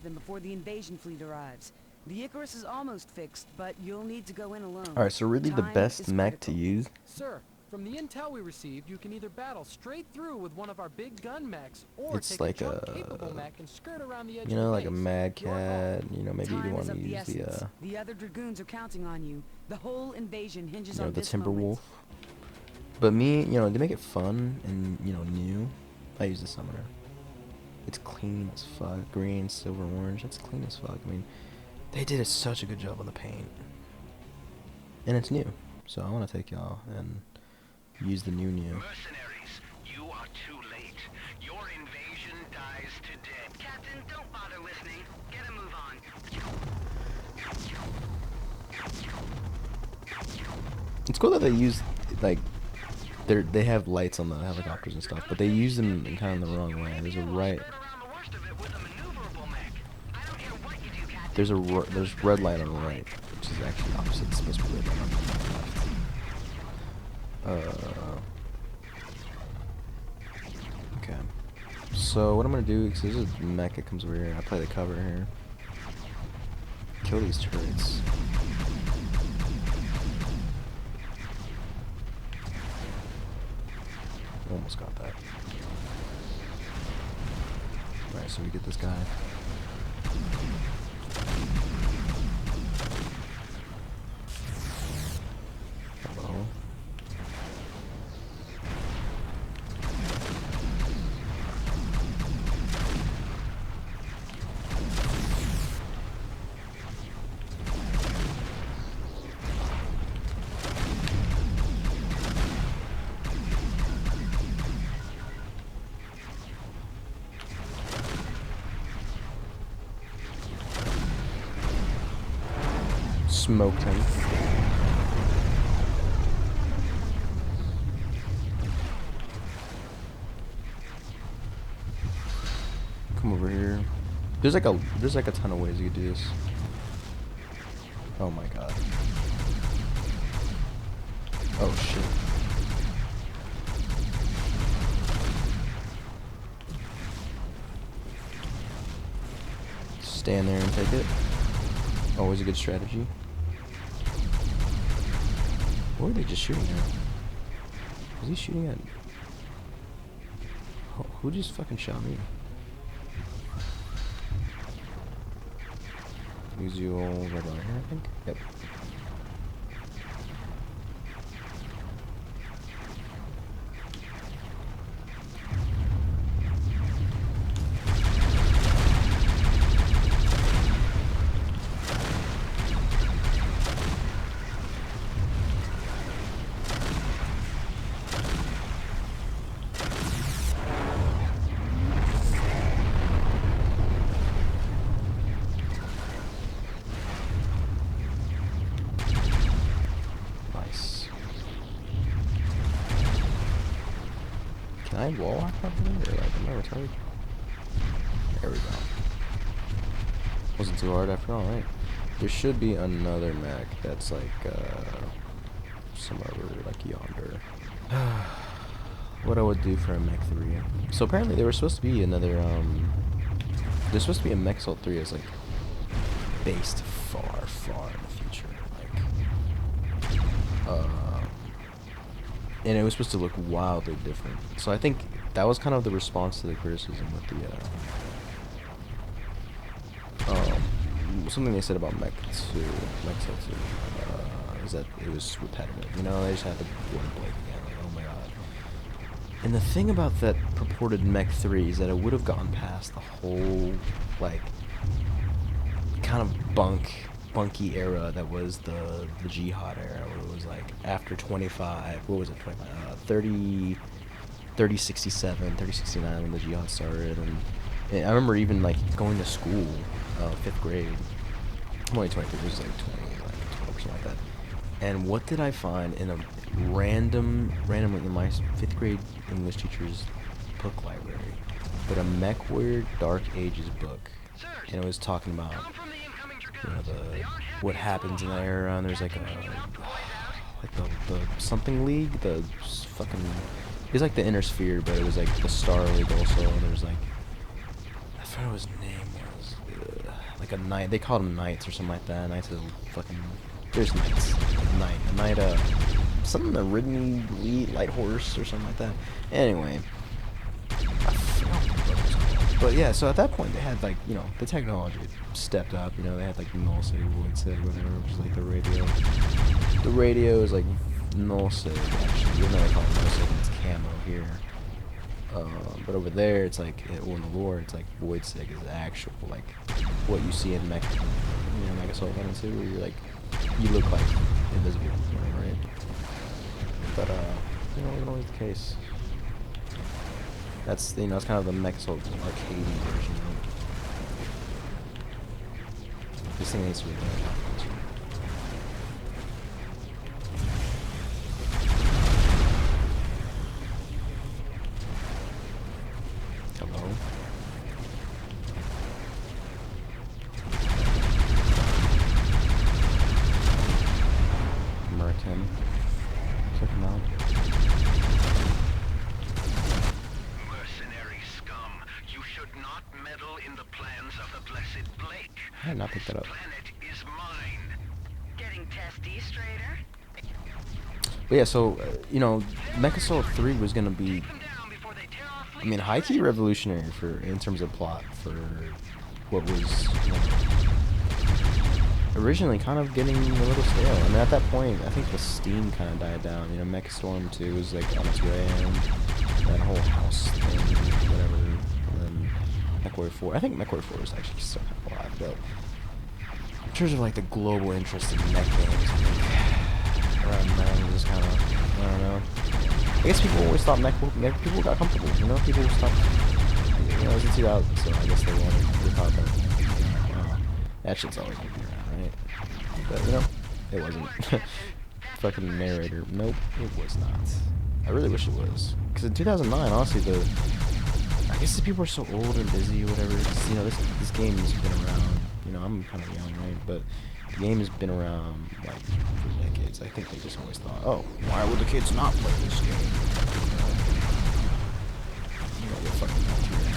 them before the invasion fleet arrives. The Icarus is almost fixed, but you'll need to go in alone. Alright, so really the Time best is mech to critical. use, Sir, from the intel we received, you can either battle straight through with one of our big gun mechs, or it's take like a jump-capable mech and skirt around the edge you of know, the like a base. Mad Your call. Cat, you know, maybe you Time want is to of the use essence. the, The other dragoons are counting on you. The whole invasion hinges you know, on the this moment. Timberwolf. But me, you know, to make it fun and, you know, new, I use the Summoner. It's clean as fuck. Green, silver, orange, it's clean as fuck. I mean, they did such a good job on the paint. And it's new. So I want to take y'all and use the new. Mercenaries, you are too late. Your invasion dies today. Captain, don't bother listening. Get a move on. It's cool that they use, like, they have lights on the helicopters and stuff, but they use them in kind of the wrong way. There's a right, there's red light on the right, which is actually opposite. It's supposed to be red light on the left. Okay. So what I'm gonna do, because there's a mech that comes over here, I play the cover here. Kill these turrets. Almost got that. Alright, so we get this guy. Hello. Smoked him. Come over here. There's like a ton of ways you could do this. Oh my god. Oh shit. Stand there and take it. Always a good strategy. What were they just shooting at? Was he shooting at... Oh, who just fucking shot me? Use you all right on here, I think? Yep. Can I wall hack properly, or like, am I retarded? There we go. Wasn't too hard after all, right? There should be another mech that's like, somewhere over, like, yonder. What I would do for a Mech 3. So apparently there was supposed to be another, there's supposed to be a MechAssault 3 as, like, based far, far in the future. Like, and it was supposed to look wildly different. So I think that was kind of the response to the criticism with the, something they said about Mech 2, MechAssault 2, is that it was repetitive. You know, they just had the word Blake again, like, oh my god. And the thing about that purported Mech 3 is that it would have gotten past the whole, like, kind of bunky era that was the Jihad era, where it was like after 25, what was it, 25, 3067, 3069 when the Jihad started, and I remember even like going to school, 5th grade, I'm only 23, it was like 20% like that, and what did I find in a randomly in my 5th grade English teacher's book library, but a MechWarrior Dark Ages book, and it was talking about, you know, what happens in that era, and there's like the something league, the fucking, it was like the Inner Sphere, but it was like the Star League also, and there was like, I forgot what his name was, a knight. They called them knights or something like that. Knights of fucking. There's knights. A knight. Something, a ridden light horse or something like that. Anyway. But yeah, so at that point they had like, you know, the technology stepped up, you know, they had like null sig, void sig, whatever, which is like the radio. The radio is like null sig actually, even though they call it null sig and it's camo here. But over there it's like, well in the lore it's like void sig is actual, like what you see in MechAssault 1 and 2 where you're like, you look like invisible, right? But you know, isn't always the case. That's, you know, it's kind of the MechAssault arcade version of it. This thing needs to be done. Hello? Murk him. Check him out. In the plans of the blessed Blake. I did not pick that up. Planet is mine. Getting testy, Strader? But yeah, so, you know, MechAssault 3 was gonna be, I mean, high-key revolutionary for, in terms of plot, for what was, you know, originally kind of getting a little stale. I mean, at that point, I think the steam kind of died down. You know, MechStorm 2 was like on its way, and that whole house thing, whatever. MechWarrior 4. I think MechWarrior 4 is actually still kind of alive, but in terms of like the global interest in mech games, I think around then just kind of, I don't know. I guess people always thought people got comfortable, you know? People stopped, you know, it was in 2000, so I guess they thought that, that shit's always gonna be around, right? But, you know, it wasn't. Fucking narrator. Nope, it was not. I really wish it was. Because in 2009, honestly, I guess the people are so old and busy or whatever. You know, this game has been around. You know, I'm kind of young, right? But the game has been around like for decades. I think they just always thought, oh, why would the kids not play this game? You know, they're fucking not here.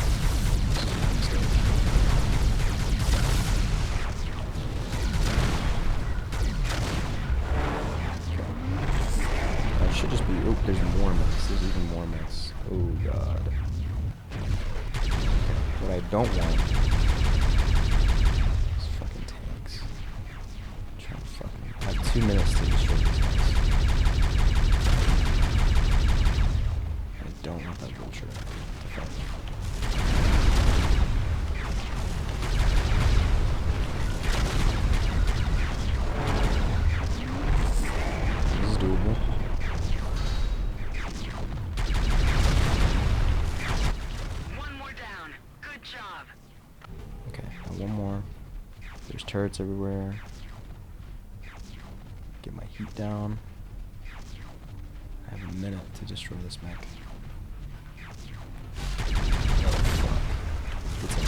That should just be. Oh, there's more mechs. There's even more mechs. Oh god. What I don't want is fucking tanks. I'm trying to fucking have 2 minutes to destroy these guys. I don't want that vulture to fight me. This is doable. One more. There's turrets everywhere. Get my heat down. I have a minute to destroy this mech. Oh fuck. It's in.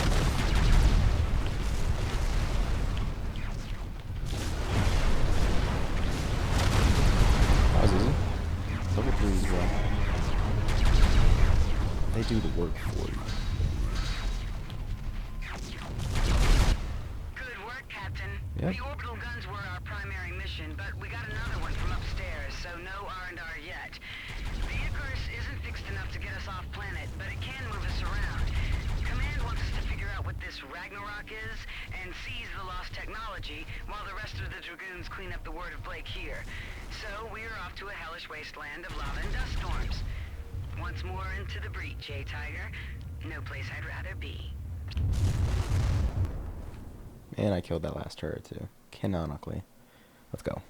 That was easy. Level 3 as well. They do the work for you. Yep. The orbital guns were our primary mission, but we got another one from upstairs, so no R&R yet. The Icarus isn't fixed enough to get us off planet, but it can move us around. Command wants us to figure out what this Ragnarok is and seize the lost technology while the rest of the Dragoons clean up the word of Blake here. So we're off to a hellish wasteland of lava and dust storms. Once more into the breach, eh, Tiger? No place I'd rather be. And I killed that last turret too. Canonically. Let's go.